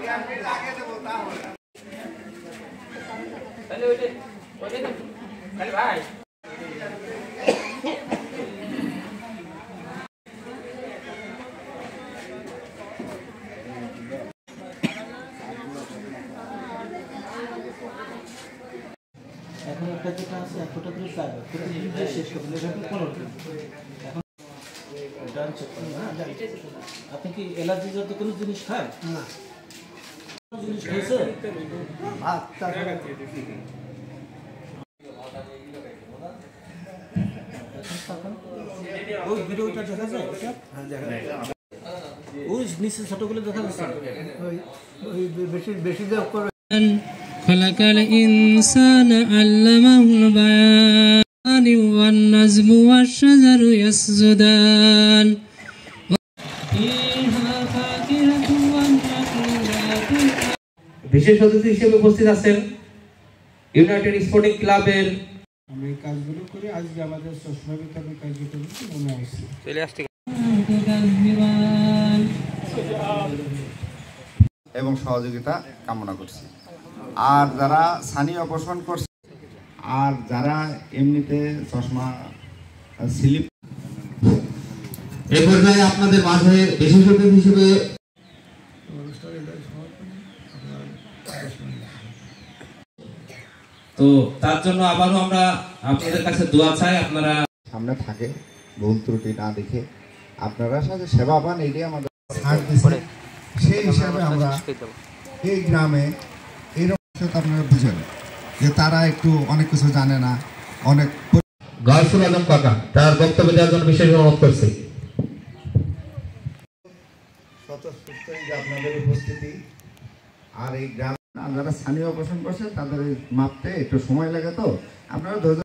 এখন একটা যেটা আছে এতটা করে চাইবে প্রতিদিন শেষ করবেন এখন ডান চেক করুন। আপনি কি অ্যালার্জি জাতীয় কোনো জিনিস খান? না। জিনিস খেয়েছে ভাত ওই ভিডিওটা দেখা যায়? ওই নিচে ছোটগুলো দেখা যাচ্ছে বেশি خلق الإنسان علمه البيان والنجم والشجر يسجدان فيها فاكهة والنخل ذات বিশেষ অতিথি হিসেবে উপস্থিত আছেন ইউনাইটেড স্পোর্টিং ক্লাবের। আমরা এই কাজগুলো করে আজকে আমাদের চশমা বিতরণের কার্যক্রম মনে হয়েছে এবং সহযোগিতা কামনা করছি। আর যারা স্থানীয় অপসারণ করছে আর যারা এমনিতে চশমা স্লিপ এই পর্যায়ে আপনাদের মাঝে বিশেষ অতিথি হিসেবে তো তার জন্য আবারও আমরা আপনাদের কাছে দোয়া চাই, আপনারা সামনে থাকে ভুল ত্রুটি না দেখে আপনারা সাথে সেবা পান, এটাই আমাদের সেই হিসাবে আমরা এই গ্রামে এইরকম আপনারা বুঝেন যে তারা একটু অনেক কিছু জানে না, অনেক গাউসুল আজম কাকা তার বক্তব্য দেওয়ার জন্য বিশেষ অনুরোধ করছি। স্বতঃস্ফূর্তই যে আপনাদের উপস্থিতি আর এই গ্রাম যারা স্থানীয় অপসারণ করছেন তাদের মাপতে একটু সময় লাগে, তো আপনারা ধৈর্য